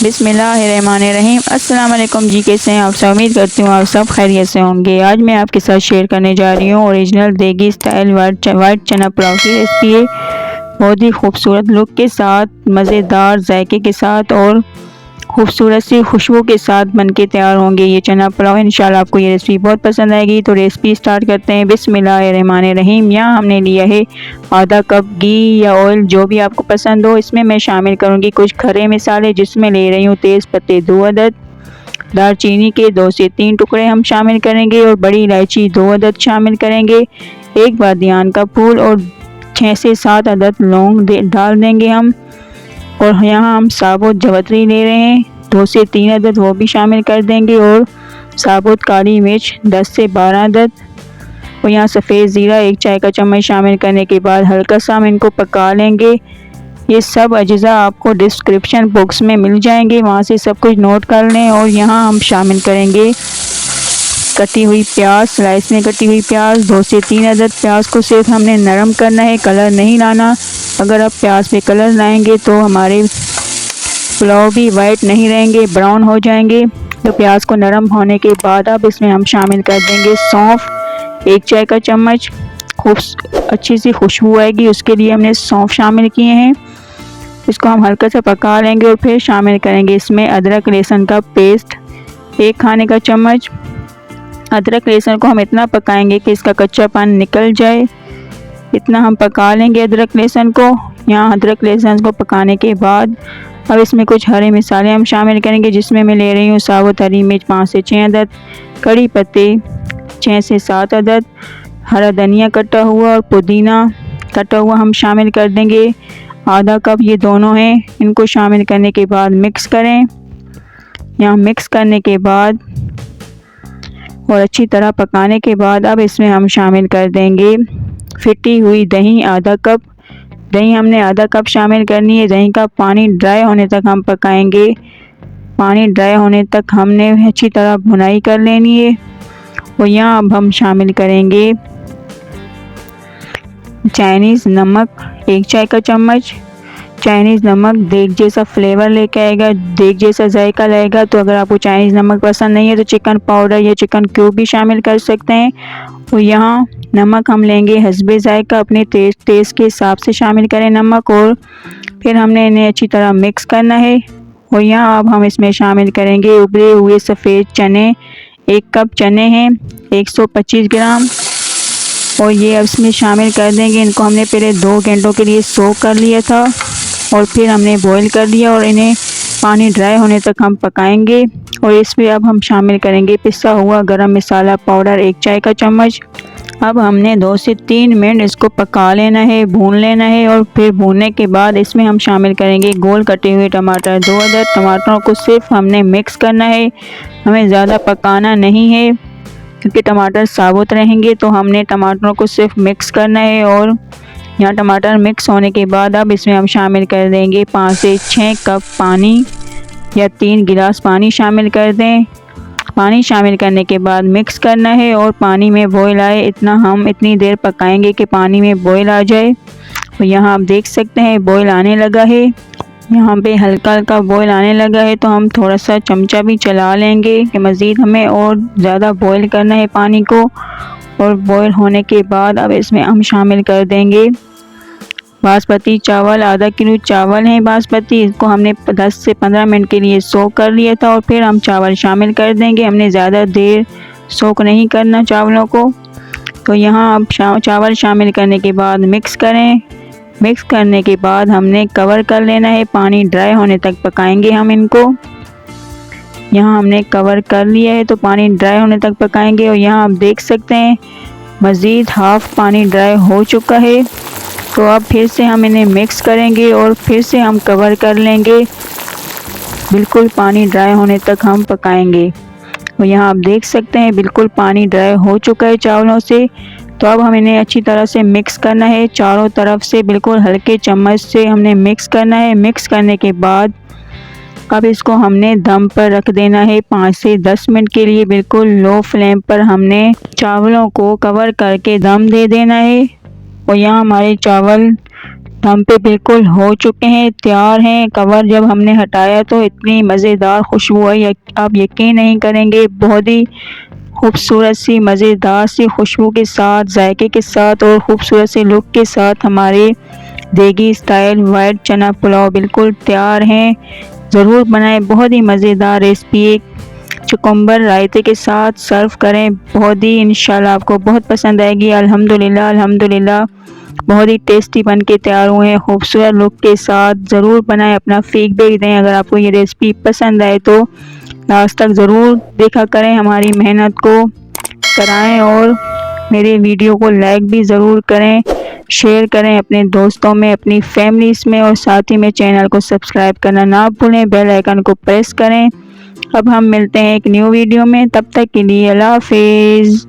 बिस्मिल्लाहिर्रहमानिर्रहीम। अस्सलाम वालेकुम जी, कैसे हैं आप सब? उम्मीद करती हूँ आप सब खैरियत से होंगे। आज मैं आपके साथ शेयर करने जा रही हूँ ओरिजिनल देगी स्टाइल वाइट चना पुलाव की रेसिपी है। बहुत ही खूबसूरत लुक के साथ, मज़ेदार जायके के साथ और खूबसूरत सी खुशबू के साथ बनके तैयार होंगे ये चना पुलाव। इंशाल्लाह आपको ये रेसिपी बहुत पसंद आएगी। तो रेसिपी स्टार्ट करते हैं। बिस्मिल्लाहिर्रहमानिर्रहीम। यहाँ हमने लिया है आधा कप घी या ऑयल, जो भी आपको पसंद हो। इसमें मैं शामिल करूँगी कुछ खड़े मसाले, जिसमें ले रही हूँ तेज़ पत्ते 2 अदद, दालचीनी के 2 से 3 टुकड़े हम शामिल करेंगे और बड़ी इलायची 2 अदद शामिल करेंगे। एक बादियान का फूल और 6 से 7 अदद लौंग डाल देंगे हम। और यहाँ हम साबुत जवतरी ले रहे हैं 2 से 3 अदद, वो भी शामिल कर देंगे। और साबुत काली मिर्च 10 से 12 अदद। और यहाँ सफ़ेद ज़ीरा 1 चाय का चम्मच शामिल करने के बाद हल्का सा हम इनको पका लेंगे। ये सब अज्जा आपको डिस्क्रिप्शन बॉक्स में मिल जाएंगे, वहाँ से सब कुछ नोट कर लें। और यहाँ हम शामिल करेंगे कटी हुई प्याज, स्लाइस में कटी हुई प्याज 2 से 3 अदद। प्याज को सिर्फ हमने नरम करना है, कलर नहीं लाना। अगर आप प्याज पे कलर लाएंगे तो हमारे पुलाव भी वाइट नहीं रहेंगे, ब्राउन हो जाएंगे। तो प्याज को नरम होने के बाद अब इसमें हम शामिल कर देंगे सौंफ 1 चाय का चम्मच। खूब अच्छी सी खुशबू आएगी, उसके लिए हमने सौंफ शामिल किए हैं। इसको हम हल्का सा पका लेंगे और फिर शामिल करेंगे इसमें अदरक लहसुन का पेस्ट 1 खाने का चम्मच। अदरक लहसुन को हम इतना पकाएंगे कि इसका कच्चापन निकल जाए, इतना हम पका लेंगे अदरक लहसुन को। यहाँ अदरक लहसुन को पकाने के बाद अब इसमें कुछ हरे मसाले हम शामिल करेंगे, जिसमें मैं ले रही हूँ साबुत हरी मिर्च 5 से 6 अदद, कड़ी पत्ते 6 से 7 अदद, हरा धनिया कटा हुआ और पुदीना कटा हुआ हम शामिल कर देंगे। आधा कप ये दोनों हैं। इनको शामिल करने के बाद मिक्स करें। यहाँ मिक्स करने के बाद और अच्छी तरह पकाने के बाद अब इसमें हम शामिल कर देंगे फिटी हुई दही आधा कप। दही हमने आधा कप शामिल करनी है। दही का पानी ड्राई होने तक हम पकाएंगे। पानी ड्राई होने तक हमने अच्छी तरह भुनाई कर लेनी है। और यहाँ अब हम शामिल करेंगे चाइनीज़ नमक 1 चाय का चम्मच। चाइनीज़ नमक देग जैसा फ्लेवर लेके आएगा, देग जैसा जायका लाएगा। तो अगर आपको चाइनीज़ नमक पसंद नहीं है तो चिकन पाउडर या चिकन क्यूब भी शामिल कर सकते हैं। और यहाँ नमक हम लेंगे हस्बे जायका, अपने टेस्ट के हिसाब से शामिल करें नमक। और फिर हमने इन्हें अच्छी तरह मिक्स करना है। और यहाँ अब हम इसमें शामिल करेंगे उबले हुए सफ़ेद चने 1 कप चने हैं 125 ग्राम। और ये अब इसमें शामिल कर देंगे। इनको हमने पहले 2 घंटों के लिए सोक कर लिया था और फिर हमने बॉईल कर लिया और इन्हें पानी ड्राई होने तक हम पकाएंगे। और इसमें अब हम शामिल करेंगे पिसा हुआ गरम मसाला पाउडर 1 चाय का चम्मच। अब हमने 2 से 3 मिनट इसको पका लेना है, भून लेना है। और फिर भूनने के बाद इसमें हम शामिल करेंगे गोल कटे हुए टमाटर 2 अदद। टमाटरों को सिर्फ हमने मिक्स करना है, हमें ज़्यादा पकाना नहीं है क्योंकि टमाटर साबुत रहेंगे। तो हमने टमाटरों को सिर्फ मिक्स करना है। और यहाँ टमाटर मिक्स होने के बाद अब इसमें हम शामिल कर देंगे 5 से 6 कप पानी या 3 गिलास पानी शामिल कर दें। पानी शामिल करने के बाद मिक्स करना है और पानी में बॉयल आए इतनी देर पकाएंगे कि पानी में बॉयल आ जाए। तो यहाँ आप देख सकते हैं बॉयल आने लगा है। यहाँ पे हल्का हल्का बॉयल आने लगा है तो हम थोड़ा सा चमचा भी चला लेंगे कि मज़ीद हमें और ज़्यादा बॉयल करना है पानी को। और बॉयल होने के बाद अब इसमें हम शामिल कर देंगे बासमती चावल। आधा किलो चावल हैं बासमती, इसको हमने 10 से 15 मिनट के लिए सोक कर लिया था। और फिर हम चावल शामिल कर देंगे। हमने ज़्यादा देर सोक नहीं करना चावलों को। तो यहाँ अब चावल शामिल करने के बाद मिक्स करें। मिक्स करने के बाद हमने कवर कर लेना है, पानी ड्राई होने तक पकाएंगे हम इनको। यहाँ हमने कवर कर लिया है तो पानी ड्राई होने तक पकाएंगे। और यहाँ आप देख सकते हैं मज़ीद हाफ़ पानी ड्राई हो चुका है। तो अब फिर से हम इन्हें मिक्स करेंगे और फिर से हम कवर कर लेंगे, बिल्कुल पानी ड्राई होने तक हम पकाएंगे। और यहाँ आप देख सकते हैं बिल्कुल पानी ड्राई हो चुका है चावलों से। तो अब हम इन्हें अच्छी तरह से मिक्स करना है, चारों तरफ से बिल्कुल हल्के चम्मच से हमने मिक्स करना है। मिक्स करने के बाद अब इसको हमने दम पर रख देना है 5 से 10 मिनट के लिए। बिल्कुल लो फ्लेम पर हमने चावलों को कवर करके दम दे देना है। और यहाँ हमारे चावल दम पे बिल्कुल हो चुके हैं, तैयार हैं। कवर जब हमने हटाया तो इतनी मज़ेदार खुशबू आई, आप यकीन नहीं करेंगे। बहुत ही खूबसूरत सी मज़ेदार सी खुशबू के साथ, जायके के साथ और खूबसूरत से लुक के साथ हमारे देगी स्टाइल वाइट चना पुलाव बिल्कुल तैयार हैं। ज़रूर बनाएं, बहुत ही मज़ेदार रेसिपी। एक चुकम्बर रायते के साथ सर्व करें, बहुत ही इंशाल्लाह आपको बहुत पसंद आएगी। अल्हम्दुलिल्लाह अल्हम्दुलिल्लाह बहुत ही टेस्टी बन के तैयार हुए हैं खूबसूरत लुक के साथ। ज़रूर बनाएं, अपना फीडबैक दें। अगर आपको ये रेसिपी पसंद आए तो लास्ट तक ज़रूर देखा करें, हमारी मेहनत को कराएं और मेरे वीडियो को लाइक भी ज़रूर करें, शेयर करें अपने दोस्तों में, अपनी फैमिलीज़ में, और साथ ही में चैनल को सब्सक्राइब करना ना भूलें, बेल आइकन को प्रेस करें। अब हम मिलते हैं एक न्यू वीडियो में, तब तक के लिए अल्लाह हाफिज़।